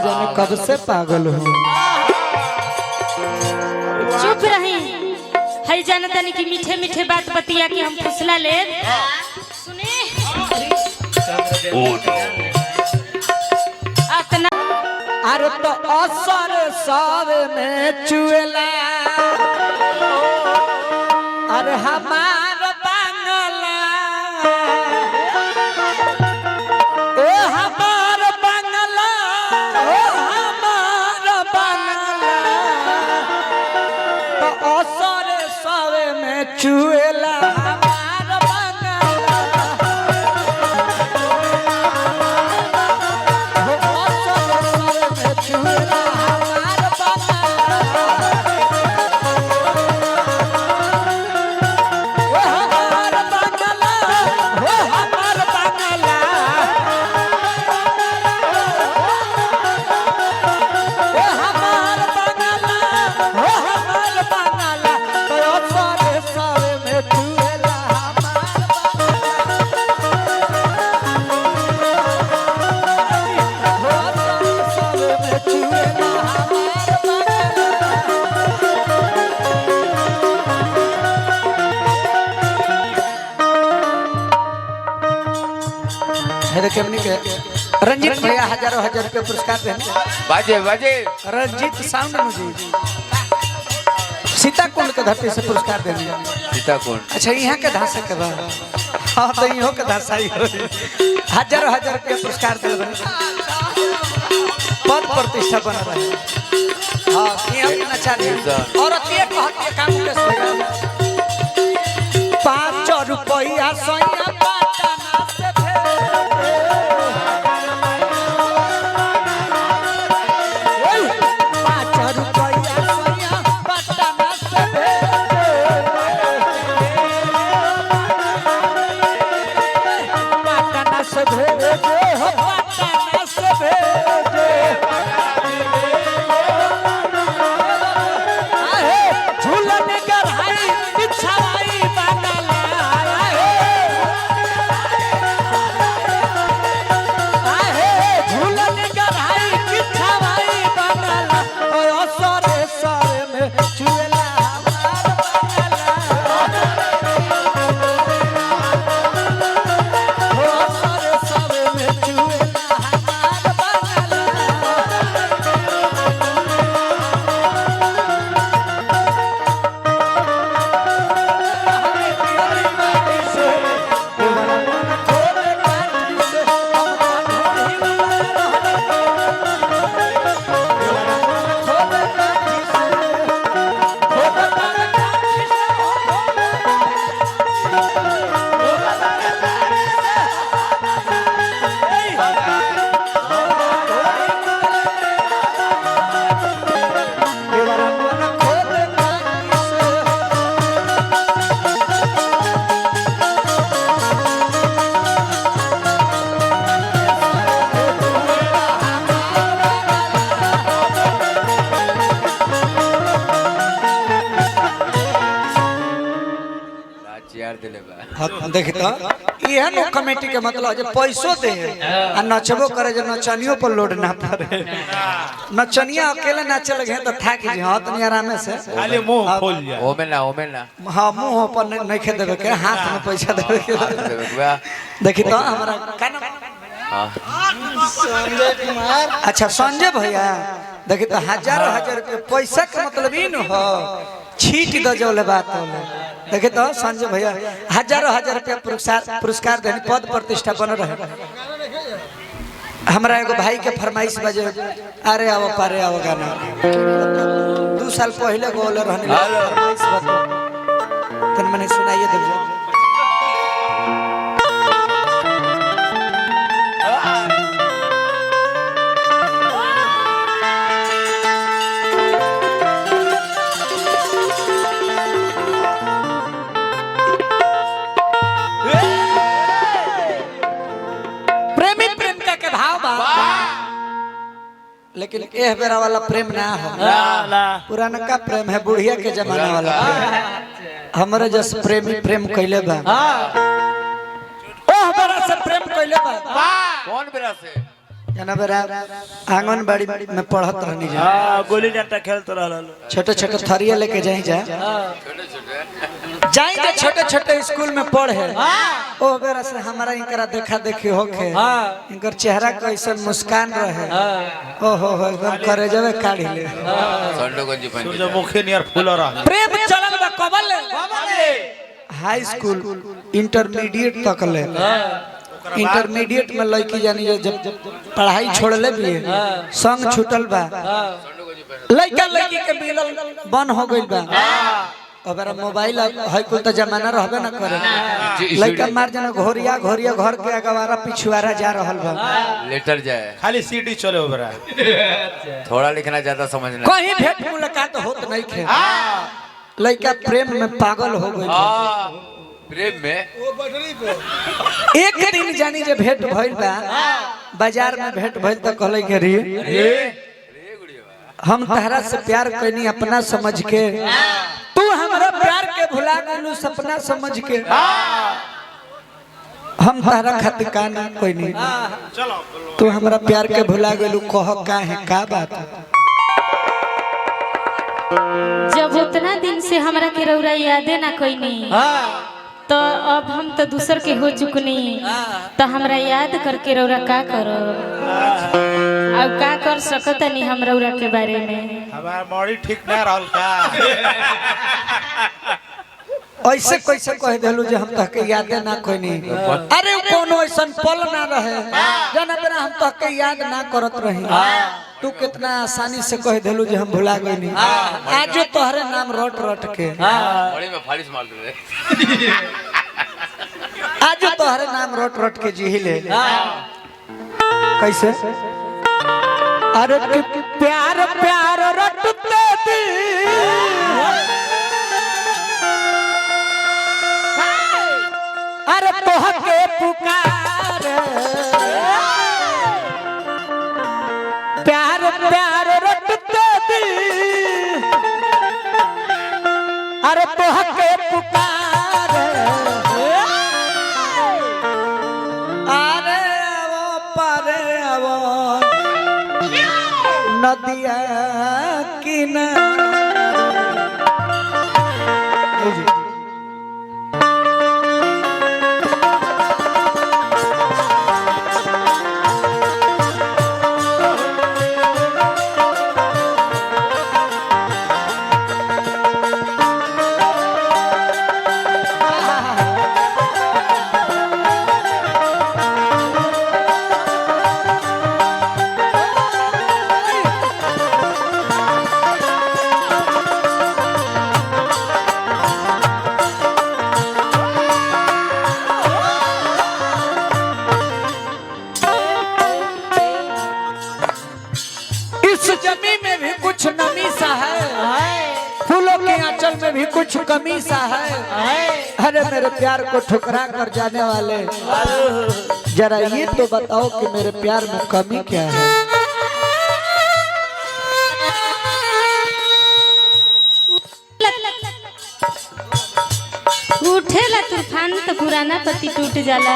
जाने कब से पागल हो। चुप रही है जान तनी की मीठे मीठे बात बतिया के हम फुसला ले सुने अतना अरे तो असर सब में चुएला अरे हमार बांगला ए हमार बांगला ओ हमार बांगला तो असर सब में चुएला हमार बांगला हो असर सब में चुएला हमार बांगला ओ हमार बांगला हो हमार बांगला ओ हमार बांगला हो हमार बांगला तो असर सब में चुएला हमार बांगला हो असर सब में चुएला हमार बांगला है देखिए हमने के रंजीत भैया हजारों हजार रुपये पुरस्कार देने बाजे बाजे रंजीत साउंड मुझे सीताकुंड के धरती से पुरस्कार देने सीताकुंड अच्छा यहाँ के धासा के बाद हाँ तो यहाँ के धासा ही हजारों हजार रुपये पुरस्कार दे पद प्रतिष्ठा बना रहे हाँ यहाँ के नचारी और अतिये कहत के काम के भैया 5 रुपया सोया पाटना से देखी तो यह नो कमेटी के मतलब जो पैसों दे आ नचबो करे जो नचनियों पर लोड ना पड़े नचनिया अकेले नाचे लगे तो थाक जी हां तनी आराम से खाली मुंह खोल जा ओमे ना हां मुंह पर नहीं खे देबे के हाथ में पैसा देबे के देखी तो हमरा संजय कुमार अच्छा संजय भैया देखी तो हजारों हजार रुपए पैसा के मतलब ही न हो छीट द जोले बात होले देखे तो संजय भैया हजारों हजार रुपया पुरस्कार देने पद प्रतिष्ठा बन रहे हमरा एगो भाई के फरमाइश बजे अरे आओ पारे आओ गाना 2 साल पहले बोले रहने फरमाइश बता तन मैंने सुनाइए दे लेकिन एह बेरा वाला प्रेम ना हो पुराना का प्रेम है बुढ़िया के जमाना वाला हमारे जस प्रेमी प्रेम कैले बा ओह बेरा से प्रेम कैले बा कौन बेरा से जना बेरा आंगनबाड़ी में पढ़त रहनी जा हां गोली डंडा खेलत रहल छोटे छोटे थरिया लेके जाई जा जाई जा छोटे छोटे स्कूल में पढ़े ओ बेरा से हमारा इनकरा देखा देखी होके इनकर चेहरा कैसन मुस्कान रहे ओ हो एकदम करे जावे काढ़ी ले संडोगंज सूरजमुखी नियर फूल रहा प्रेम चलल बा कबल हाई स्कूल इंटरमीडिएट तक ले इंटरमीडिएट में लड़की जानी जब पढ़ाई छोड़ले भी संग छूटल बा लड़का लड़की के मिलल बन हो गइल बा अगर मोबाइल है कुल तो जमाना रहबे ना करे लड़का मार जना घोरिया घोरिया घर के अगवारा पिछुआरा जा रहल बा लेटर जाए खाली सीडी चले ओबरा थोड़ा लिखना ज्यादा समझना कहीं भेंट मुलाकात होत नहीं थे लड़का प्रेम में पागल हो गइल प्रेम में एक दिन जानी जे भेंट भइल बा बाजार में भेंट भइल त कहले के रे हम तहरा से प्यार कैनी अपना समझ के तू हमरा प्यार के भुला गलू सपना समझ के हम तहरा खातिर का ना कोई नहीं तू हमरा प्यार के भुला गलू कह का है का बात जब उतना दिन से हमरा के रौरा यादे ना कोई नहीं तो अब हम तो दूसर के हो चुकनी तो हमरा याद करके रौरा का करो अब का कर सकत नहीं हम रौरा के बारे में हमार मौड़ी ठीक ना रहल का ऐसे कैसे कह देलू जे हम तहके यादे ना कोई नहीं अरे कोनो ऐसन पल ना रहे जना बेरा हम तहके याद ना करत रही तू कितना आसानी से कह देलू जे हम भुला गइनी आज तोहरे नाम रट रट के बड़ी में फालिश मार दे आज तोहरे नाम रट रट के जी ले कैसे अरे कि प्यार प्यार रटते दी अरे तोहके पुकार प्यार प्यार रटते दी अरे तोहके पुकार अरे वो पारे वो नदिया किनारे कुछ नमी सा है, फूलों के आंचल में भी कुछ कमी सा है। अरे मेरे प्यार को ठुकरा कर जाने वाले, जरा ये तो बताओ कि मेरे प्यार में कमी क्या है। उठेला तूफान तो पुराना पति टूट जाला,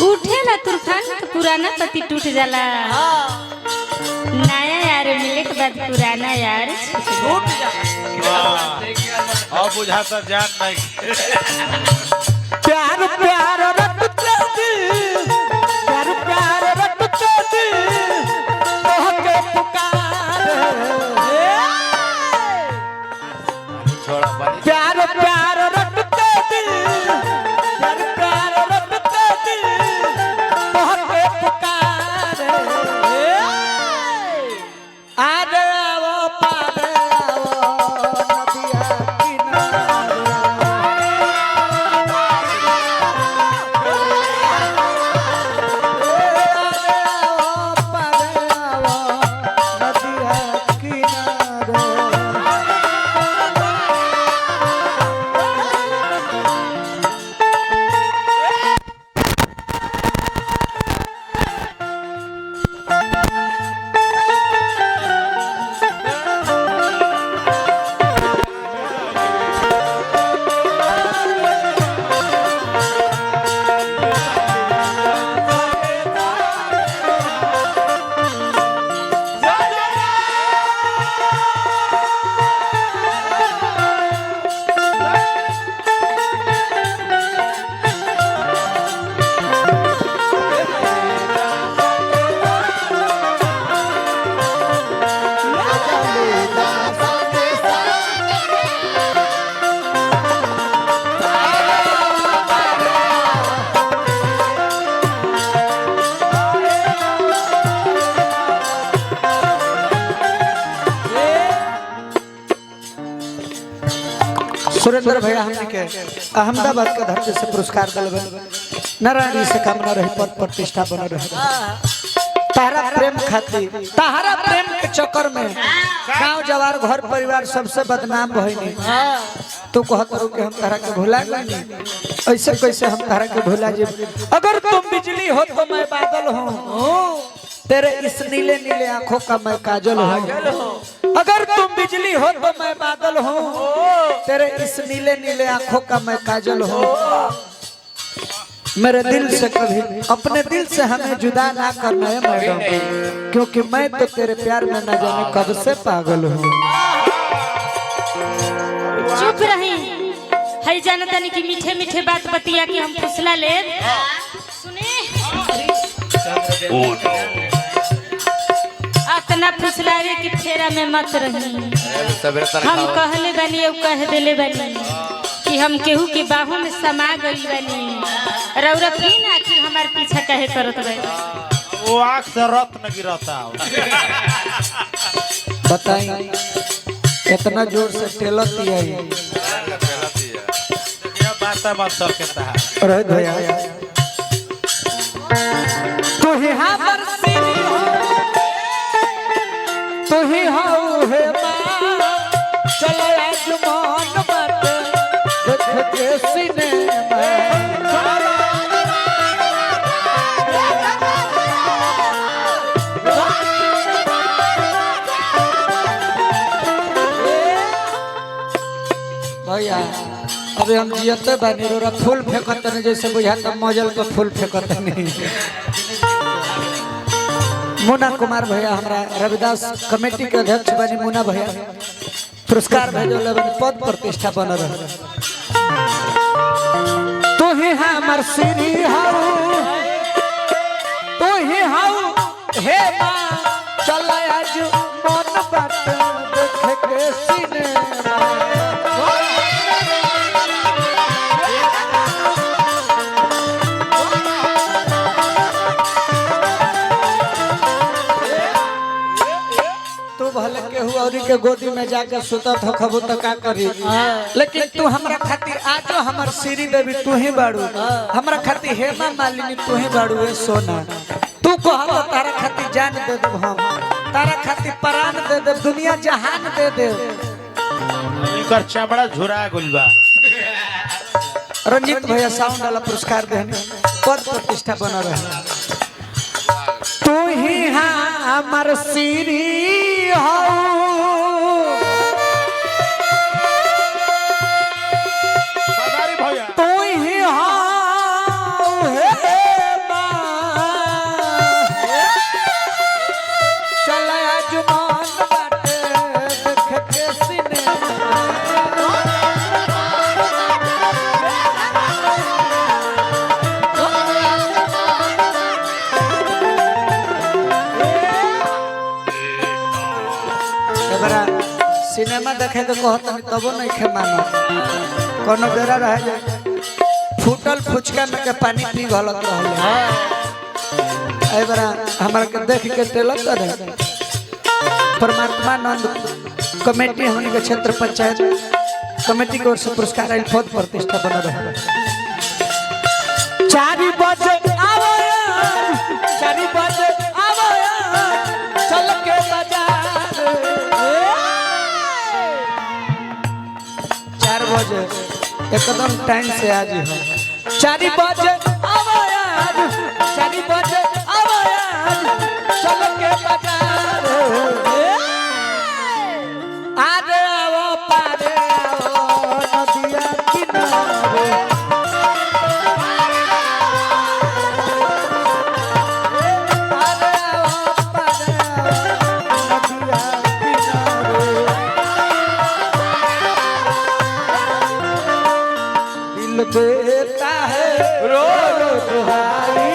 उठेला तूफान तो पुराना पति टूट जाला। नया यार मिले के बाद पुराना यार छूट जाला। अब बुझाता जान नहीं। प्यार प्यार रटते दिल, प्यार प्यार रटते दिल, तोहके पुकार। प्यार प्यार रटते दिल, प्यार प्यार रटते दिल, तोहके पुकार। आरे आवो पारे आवो नदिया किनारे, सुरेंद्र भैया हमने के अहमदाबाद के धरती से पुरस्कार दिलबे नारायण से कामना रही पद प्रतिष्ठा बना रहे तारा प्रेम खातिर तारा प्रेम के चक्कर में गांव जवार घर परिवार सबसे बदनाम भइनी तू कहत रहो कि हम तारा के भुला गइनी ऐसे कैसे हम तारा के भुला जे अगर तुम बिजली हो तो मैं बादल हूं तेरे इस नीले नीले आंखों का मैं काजल हूं अगर तुम बिजली हो तो मैं बादल हूं तेरे इस नीले नीले आंखों का मैं काजल हूं मेरे दिल से कभी अपने दिल से हमें जुदा ना करना है मैडम क्योंकि मैं तो तेरे प्यार में न जाने कब से पागल हूँ। चुप रही है जानता नहीं कि मीठे मीठे बात बतिया कि हम फुसला ले सुने अपना फुसलावे की फेरा में मत रही हम कहले बनी कह देले बनी कि हम केहू के बाहों में समा गई बनी रौरा फिर आखिर हमार पीछा कहे करत रहे वो आँख से रत्न गिरता बताई इतना जोर से टेलत दिया बात मत सबके तहार रोहित भैया तू ही हमर सिरी हो तू ही हो हे मां चलो आज मन बात देख के सिनेमा भैया अबे हम जियते बानी रोरा फूल फेंकत नहीं जैसे बुझाता मजल पे फूल फेंकत नहीं मुन्ना कुमार भैया हमारा रविदास कमेटी के अध्यक्ष बनी मुन्ना भैया पुरस्कार भेजल बनी पद प्रतिष्ठा बन रहे तू ही हमर सिरी हाउ तू ही हाउ हे मां चल आज मन बात देख के सिनेमा भले केहू औरी के गोदी में जाके सुतत हो खबू तो का करी लेकिन तू हमरा खातिर आजो हमर श्री देवी तू ही बाड़ू हमरा खातिर हेमा मालिनी तू ही बाड़ू ए सोना तू कहब तारा खातिर जान दे देब हम तारा खातिर प्राण दे देब दुनिया जहान दे देब इनकर चमड़ा झुरा गइल बा रंजीत भैया साउंड वाला पुरस्कार देने पद प्रतिष्ठा बना रहे तू ही हमर श्री हो सदारी भैया तू ही हो हे मां चल आज मन बाटे देख के सिनेमा सिनेमा देखे के कहत नहीं तबो नहीं खे मानो कोनो बेरा रह जाए फूटल फुचका में के पानी पी गलत रहले ए बरा हमरा के देख के टेलत रहे परमात्मा नंद कमेटी हमनी के क्षेत्र पंचायत कमेटी की ओर से पुरस्कार आइल पद प्रतिष्ठा बना रहे 4 बजे आवो 4 बजे आवो चल के बाजार 4 बजे एकदम टाइम से आज हो 4 बजे आवो यार 4 बजे आवो यार चल के बाजार आज आवो पारे आवो नदिया किनारे देता है रो रो दुहाई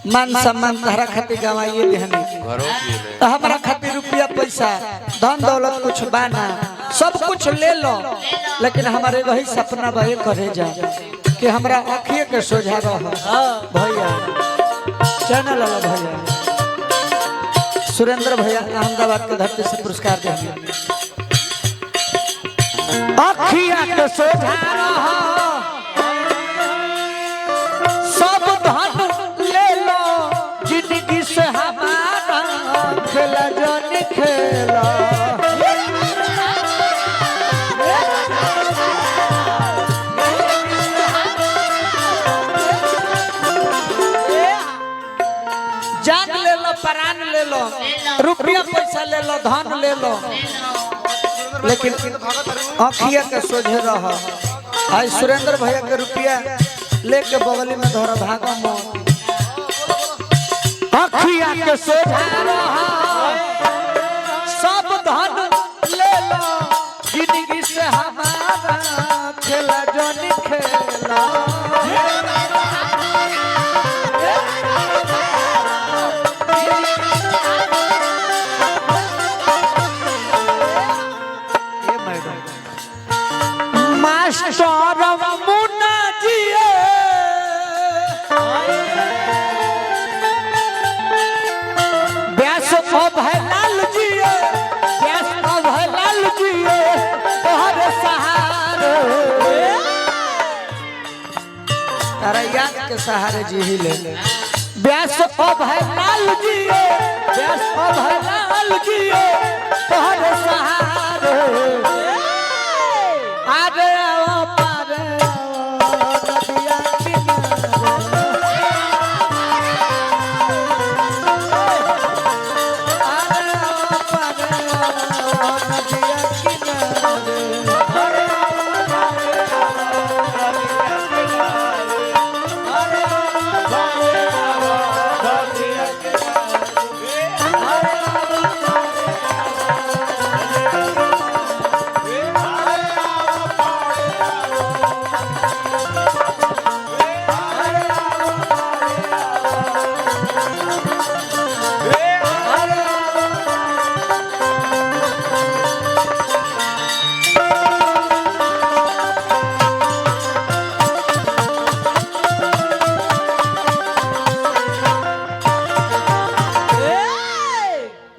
मान सम्मान तहरा खातिर गवाइए देहनी घरों की रे। तो हमारा खातिर रुपया पैसा धन दौलत कुछ बाना सब कुछ ले लो, लेकिन हमारे वही सपना वही करे जा कि हमरा आँखिए के सोझा रह भैया। चैनल वाला भैया सुरेंद्र भैया अहमदाबाद के धरती से पुरस्कार देंगे। आँखिया के सोझा रह सब धन ले लो, जिंदगी से हमारा खेला जाने खेला। जान ले लो, प्राण ले लो, रुपया पैसा ले लो, धन ले लो, लेकिन आँखिया के सोझे रह। आज सुरेंद्र भैया के रुपया लेके बगली में धोरा भागो मत। आँखिया के सोझा रह सब धन ले लो, जिंदगी से हमारा खेला जानी खेला। मास्टर मुन्ना जिए व्यास अभयलाल जिए, व्यास अभयलाल जिए तोहर सहारे, तारा याद के सहारे जी ले। व्यास अभयलाल जिए, व्यास अभयलाल जिए तोहर सहारे। आरे आओ पारे आओ नदिया किनारे, आरे आओ पारे आओ नदिया किनारे।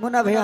मुन्ना भैया